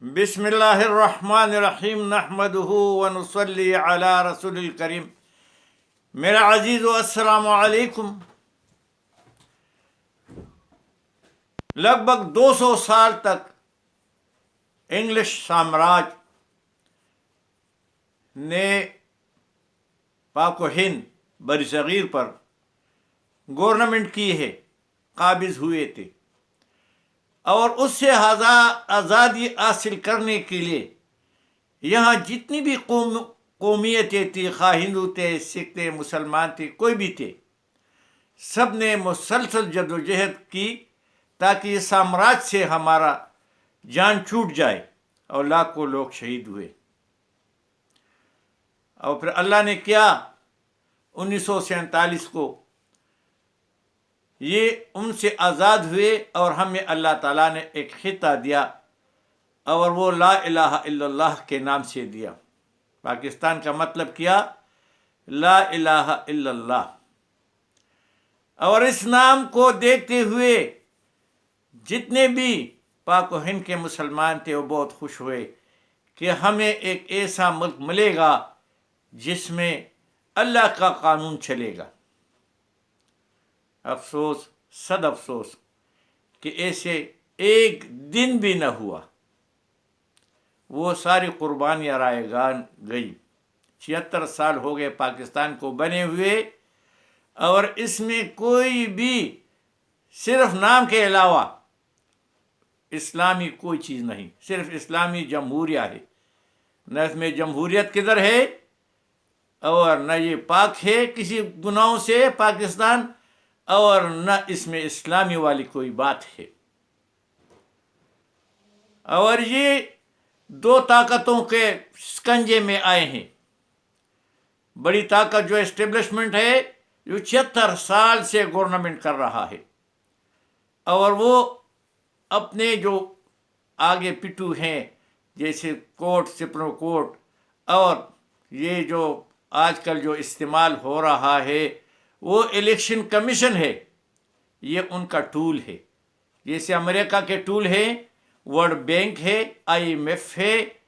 बिस्मिल्लाहिर्रहमानिर्रहीम नहमदुहु व नुसल्ली अला रसूलिल करीम। मेरा अजीज़ अस्सलामु अलैकुम। लगभग 200 साल तक इंग्लिश साम्राज्य ने पाक व हिंद बरसगीर पर गवर्नमेंट की है, काबिज हुए थे और उससे आज़ादी हासिल करने के लिए यहाँ जितनी भी कौमियतें थी, खा हिंदू थे, सिख थे, मुसलमान थे, कोई भी थे, सब ने मुसलसल जदोजहद की ताकि इस साम्राज्य से हमारा जान छूट जाए और लाखों लोग शहीद हुए। और फिर अल्लाह ने क्या 1947 को ये उनसे आज़ाद हुए और हमें अल्लाह ताला ने एक खिता दिया और वो ला इलाहा इल्लल्लाह के नाम से दिया। पाकिस्तान का मतलब किया ला इलाहा इल्लल्लाह। और इस नाम को देखते हुए जितने भी पाक व हिंद के मुसलमान थे वो बहुत खुश हुए कि हमें एक ऐसा मुल्क मिलेगा जिसमें अल्लाह का कानून चलेगा। अफसोस, सद अफसोस कि ऐसे एक दिन भी न हुआ। वो सारी कुर्बानियाँ रायगान गई। 76 साल हो गए पाकिस्तान को बने हुए और इसमें कोई भी सिर्फ नाम के अलावा इस्लामी कोई चीज़ नहीं, सिर्फ इस्लामी जमहूरिया है। न इसमें जमहूरियत किधर है और न ये पाक है किसी गुनाहों से पाकिस्तान, और न इसमें इस्लामी वाली कोई बात है। और ये दो ताकतों के शिकंजे में आए हैं। बड़ी ताकत जो एस्टेब्लिशमेंट है जो 76 साल से गवर्नमेंट कर रहा है और वो अपने जो आगे पिटू हैं जैसे कोर्ट, सुप्रीम कोर्ट और ये जो आजकल जो इस्तेमाल हो रहा है वो इलेक्शन कमीशन है, ये उनका टूल है। जैसे अमेरिका के टूल है, वर्ल्ड बैंक है, IMF है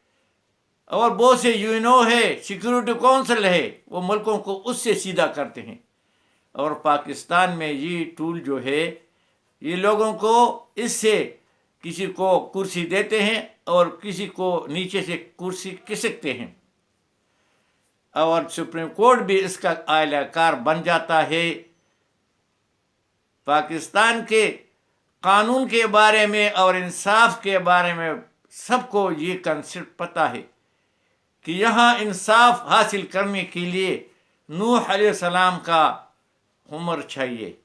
और बहुत से यूएनओ है, सिक्योरिटी काउंसिल है, वो मुल्कों को उससे सीधा करते हैं। और पाकिस्तान में ये टूल जो है ये लोगों को इससे किसी को कुर्सी देते हैं और किसी को नीचे से कुर्सी खिसकते हैं और सुप्रीम कोर्ट भी इसका आलाकार बन जाता है। पाकिस्तान के कानून के बारे में और इंसाफ के बारे में सबको ये कंसेप्ट पता है कि यहाँ इंसाफ हासिल करने के लिए नूह अलैहिस्सलाम का उम्र चाहिए,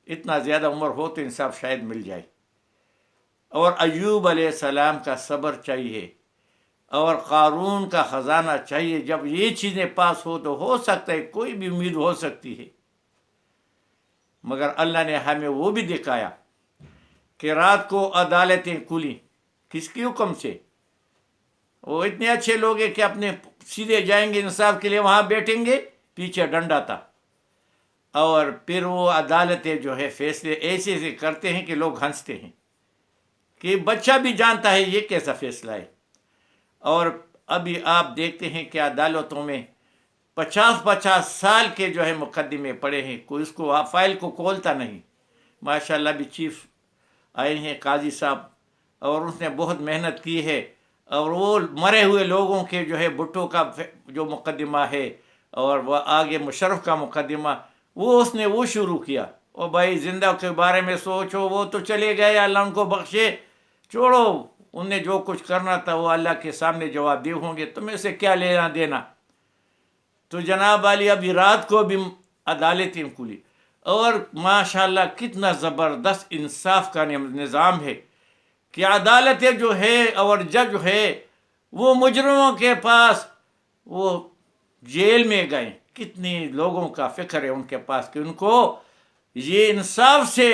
इतना ज़्यादा उम्र हो तो इंसाफ शायद मिल जाए, और अय्यूब अलैहिस्सलाम का सब्र चाहिए और कारून का ख़जाना चाहिए। जब ये चीज़ें पास हो सकता है, कोई भी उम्मीद हो सकती है। मगर अल्लाह ने हमें वो भी दिखाया कि रात को अदालतें खुली किसके हुक्म से। वो इतने अच्छे लोग हैं कि अपने सीधे जाएंगे इंसाफ के लिए, वहाँ बैठेंगे, पीछे डंडा था और फिर वो अदालतें जो है फैसले ऐसे ऐसे करते हैं कि लोग हंसते हैं कि बच्चा भी जानता है ये कैसा फैसला है। और अभी आप देखते हैं कि अदालतों में 50-50 साल के जो है मुकदमे पड़े हैं, कोई उसको फाइल को खोलता नहीं। माशाल्लाह भी चीफ आए हैं काजी साहब और उसने बहुत मेहनत की है और वो मरे हुए लोगों के जो है भुट्टो का जो मुकदमा है और वह आगे मुशर्रफ का मुकदमा वो उसने वो शुरू किया। और भाई जिंदा के बारे में सोचो, वो तो चले गए, अल्लाह उनको बख्शे, छोड़ो, उन्हें जो कुछ करना था वो अल्लाह के सामने जवाबदेह होंगे, तुम्हें से क्या लेना देना। तो जनाब वाली अभी रात को भी अदालतें खुली और माशाल्लाह कितना ज़बरदस्त इंसाफ का निज़ाम है कि अदालतें जो है और जज है वो मुजरिमों के पास वो जेल में गए। कितने लोगों का फ़िक्र है उनके पास कि उनको ये इंसाफ से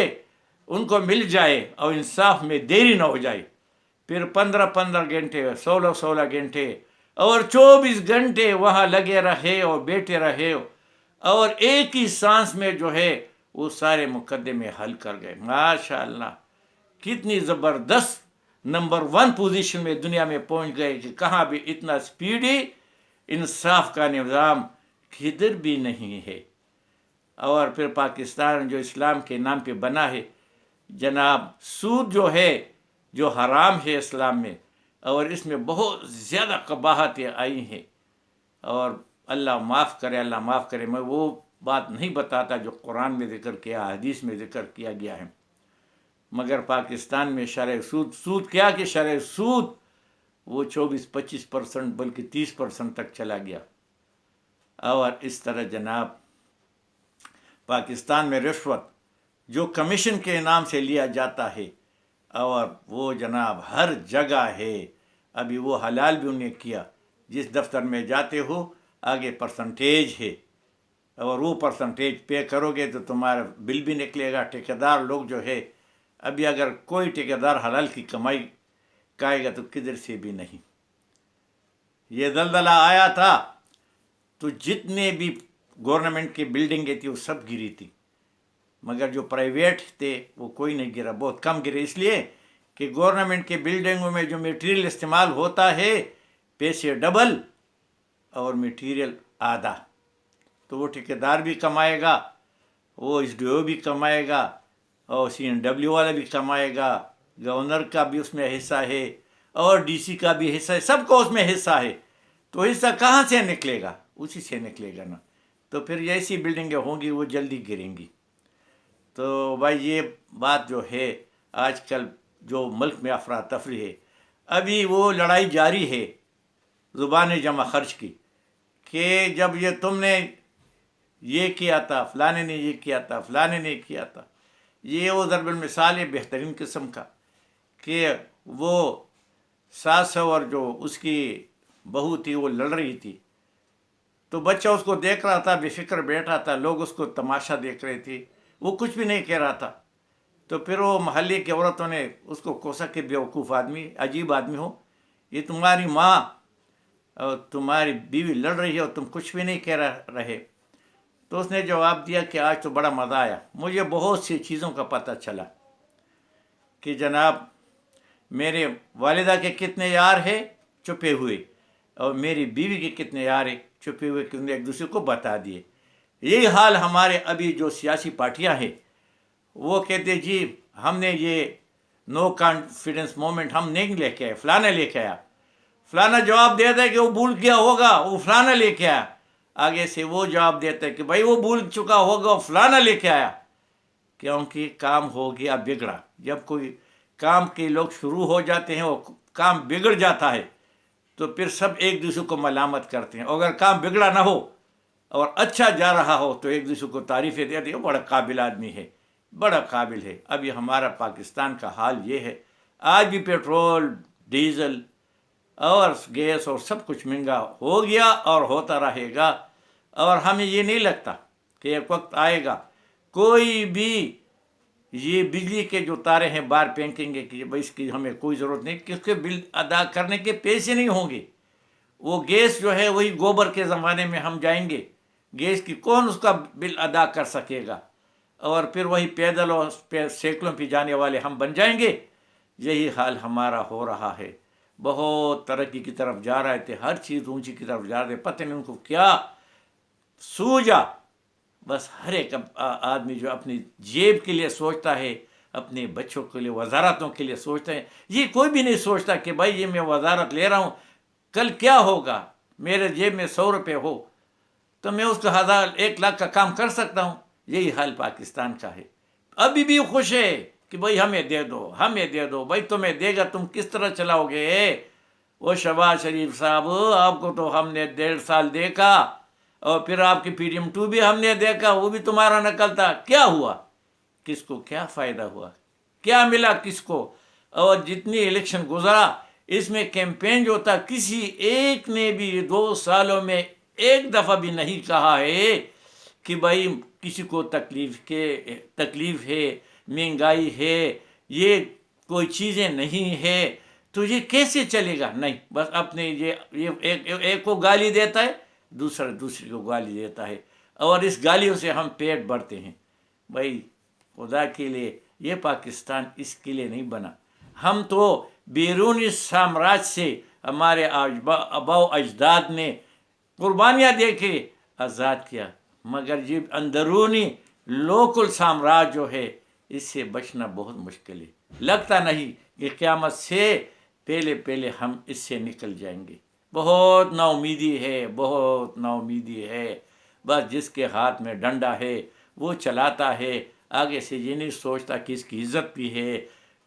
उनको मिल जाए और इंसाफ में देरी ना हो जाए। फिर 15-15 घंटे, 16-16 घंटे और 24 घंटे वहाँ लगे रहे और बैठे रहे और एक ही सांस में जो है वो सारे मुकदमे हल कर गए। माशाअल्लाह कितनी ज़बरदस्त नंबर 1 पोजीशन में दुनिया में पहुंच गए कि कहाँ भी इतना स्पीडी इंसाफ का निज़ाम किधर भी नहीं है। और फिर पाकिस्तान जो इस्लाम के नाम पे बना है जनाब, सूद जो है जो हराम है इस्लाम में, और इसमें बहुत ज़्यादा कबाहतें आई हैं। और अल्लाह माफ़ करे, अल्लाह माफ़ करे, मैं वो बात नहीं बताता जो कुरान में ज़िक्र किया, हदीस में ज़िक्र किया गया है। मगर पाकिस्तान में शरह सूद क्या कि शरह सूद वो 24-25% बल्कि 30% तक चला गया। और इस तरह जनाब पाकिस्तान में रिश्वत जो कमीशन के नाम से लिया जाता है, और वो जनाब हर जगह है। अभी वो हलाल भी उन्हें किया, जिस दफ्तर में जाते हो आगे परसेंटेज है, और वो परसेंटेज पे करोगे तो तुम्हारा बिल भी निकलेगा। ठेकेदार लोग जो है, अभी अगर कोई ठेकेदार हलाल की कमाई खाएगा तो किधर से भी नहीं। ये दलदला आया था तो जितने भी गवर्नमेंट की बिल्डिंगें थी वो सब गिरी थी, मगर जो प्राइवेट थे वो कोई नहीं गिरा, बहुत कम गिरे। इसलिए कि गवर्नमेंट के बिल्डिंगों में जो मटेरियल इस्तेमाल होता है पैसे डबल और मटेरियल आधा, तो वो ठेकेदार भी कमाएगा, वो SDO भी कमाएगा, और CNW वाला भी कमाएगा, गवर्नर का भी उसमें हिस्सा है, और DC का भी हिस्सा है, सबको उसमें हिस्सा है। तो हिस्सा कहाँ से निकलेगा? उसी से निकलेगा ना। तो फिर ऐसी बिल्डिंगें होंगी वो जल्दी गिरेंगी। तो भाई ये बात जो है आजकल जो मुल्क में अफरा तफरी है, अभी वो लड़ाई जारी है ज़ुबान जमा खर्च की, कि जब ये तुमने ये किया था, फलाने ने ये किया था, फलाने ने किया था। ये वो ज़रबुल मिसाल है बेहतरीन किस्म का, कि वो सास और जो उसकी बहू थी वो लड़ रही थी, तो बच्चा उसको देख रहा था, बेफिक्र बैठा था, लोग उसको तमाशा देख रहे थे, वो कुछ भी नहीं कह रहा था। तो फिर वो महल्ले की औरतों ने उसको कोसा कि बेवकूफ़ आदमी, अजीब आदमी हो, ये तुम्हारी माँ और तुम्हारी बीवी लड़ रही है और तुम कुछ भी नहीं कह रहे। तो उसने जवाब दिया कि आज तो बड़ा मज़ा आया, मुझे बहुत सी चीज़ों का पता चला कि जनाब मेरे वालिदा के कितने यार हैं छुपे हुए, और मेरी बीवी के कितने यार हैं छुपे हुए, कि उन्हें एक दूसरे को बता दिए। यही हाल हमारे अभी जो सियासी पार्टियां हैं, वो कहते जी हमने ये नो कॉन्फिडेंस मोमेंट हम नहीं लेके आए, फलाना लेके आया। फलाना जवाब देता है कि वो भूल गया होगा, वो फलाना लेके आया। आगे से वो जवाब देता है कि भाई वो भूल चुका होगा, वो फलाना लेके आया, क्योंकि काम हो गया बिगड़ा। जब कोई काम के लोग शुरू हो जाते हैं, वो काम बिगड़ जाता है, तो फिर सब एक दूसरे को मलामत करते हैं। अगर काम बिगड़ा ना हो और अच्छा जा रहा हो तो एक दूसरे को तारीफ़ें देते हैं, बड़ा काबिल आदमी है, बड़ा काबिल है। अभी हमारा पाकिस्तान का हाल ये है, आज भी पेट्रोल, डीज़ल और गैस और सब कुछ महंगा हो गया और होता रहेगा। और हमें ये नहीं लगता कि एक वक्त आएगा कोई भी ये बिजली के जो तारे हैं बाहर फेंकेंगे कि भाई इसकी हमें कोई ज़रूरत नहीं, क्योंकि बिल अदा करने के पैसे नहीं होंगे। वो गैस जो है वही गोबर के ज़माने में हम जाएंगे, गैस की कौन उसका बिल अदा कर सकेगा, और फिर वही पैदल और सैकड़ों पे जाने वाले हम बन जाएंगे। यही हाल हमारा हो रहा है। बहुत तरक्की की तरफ जा रहे थे, हर चीज़ ऊंची की तरफ जा रहे थे, पता नहीं उनको क्या सूझा। बस हर एक आदमी जो अपनी जेब के लिए सोचता है, अपने बच्चों के लिए, वजारतों के लिए सोचता है। ये कोई भी नहीं सोचता कि भाई ये मैं वजारत ले रहा हूँ, कल क्या होगा, मेरे जेब में 100 रुपये हो तो मैं उसको 1000 1 लाख का काम कर सकता हूँ। यही हाल पाकिस्तान का है। अभी भी खुश है कि भाई हमें दे दो, हमें दे दो। भाई तुम्हें देगा, तुम किस तरह चलाओगे? वो शहबाज शरीफ साहब, आपको तो हमने 1.5 साल देखा, और फिर आपकी PDM2 भी हमने देखा, वो भी तुम्हारा नकल था। क्या हुआ? किसको क्या फ़ायदा हुआ? क्या मिला किसको? और जितनी इलेक्शन गुजरा, इसमें कैंपेन जो था, किसी एक ने भी 2 सालों में एक दफ़ा भी नहीं कहा है कि भाई किसी को तकलीफ़ है, महंगाई है, ये कोई चीज़ें नहीं है, तो ये कैसे चलेगा? नहीं, बस अपने ये एक को गाली देता है, दूसरे को गाली देता है, और इस गालियों से हम पेट भरते हैं। भाई खुदा के लिए ये पाकिस्तान इसके लिए नहीं बना। हम तो بیرونی سامراج سے ہمارے آبا و اجداد نے قربانیاں دے کے آزاد کیا، مگر یہ اندرونی لوکل سامراج جو ہے اس سے بچنا بہت مشکل ہے۔ لگتا نہیں کہ قیامت سے پہلے ہم اس سے نکل جائیں گے۔ بہت نا امیدی ہے، بہت نا امیدی ہے۔ بس جس کے ہاتھ میں ڈنڈا ہے وہ چلاتا ہے، آگے سے یہ نہیں سوچتا کہ اس کی عزت بھی ہے۔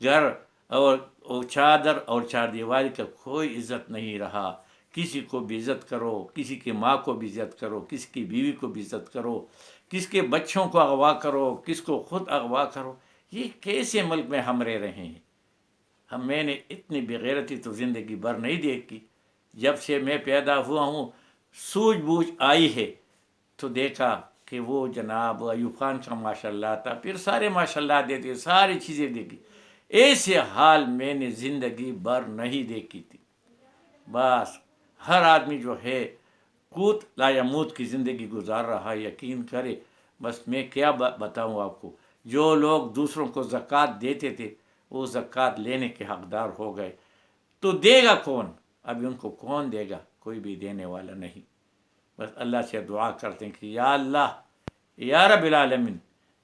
گھر اور چادر اور چار دیواری کا کوئی عزت نہیں رہا۔ کسی کو بھی عزت کرو، کسی کی ماں کو بھی عزت کرو، کسی کی بیوی کو بھی عزت کرو، کس کے بچوں کو اغوا کرو، کس کو خود اغوا کرو۔ یہ کیسے ملک میں ہم رہ رہے ہیں؟ میں نے اتنی بغیرتی تو زندگی بھر نہیں دیکھی۔ جب سے میں پیدا ہوا ہوں سوجھ بوجھ آئی ہے تو دیکھا کہ وہ جناب ایوب خان کا ماشاء اللہ تھا، پھر سارے ماشاء اللہ دیتے، ساری چیزیں دیکھی۔ ایسے حال میں نے زندگی بھر نہیں دیکھی تھی۔ بس ہر آدمی جو ہے قوت لا یموت کی زندگی گزار رہا ہے، یقین کرے۔ بس میں کیا بتاؤں آپ کو، جو لوگ دوسروں کو زکوٰۃ دیتے تھے وہ زکوٰۃ لینے کے حقدار ہو گئے، تو دے گا کون؟ ابھی ان کو کون دے گا؟ کوئی بھی دینے والا نہیں۔ بس اللہ سے دعا کرتے ہیں کہ یا اللہ، یا رب العالمین،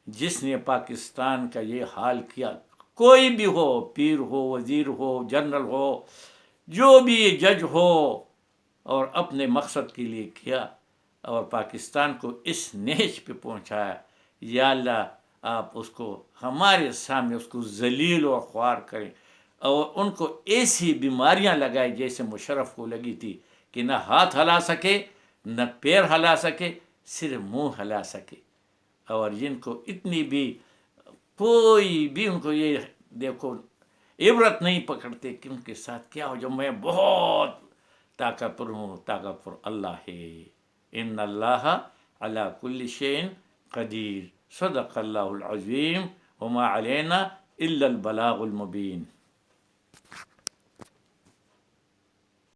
جس نے پاکستان کا یہ حال کیا، کوئی بھی ہو، پیر ہو، وزیر ہو، جنرل ہو، جو بھی جج ہو، اور اپنے مقصد کے لیے کیا اور پاکستان کو اس نیچ پہ پہنچایا، یا اللہ آپ اس کو ہمارے سامنے اس کو ذلیل و خوار کریں، اور ان کو ایسی بیماریاں لگائیں جیسے مشرف کو لگی تھی کہ نہ ہاتھ ہلا سکے، نہ پیر ہلا سکے، صرف منہ ہلا سکے۔ اور جن کو اتنی بھی کوئی بھی ان کو یہ دیکھو عبرت نہیں پکڑتے کہ ان کے ساتھ کیا ہو، جو میں بہت طاقتور ہوں، طاقتور اللہ ہے۔ ان اللہ علی کل شیء قدیر۔ صدق اللہ العظیم، وما علینا الا البلاغ المبین۔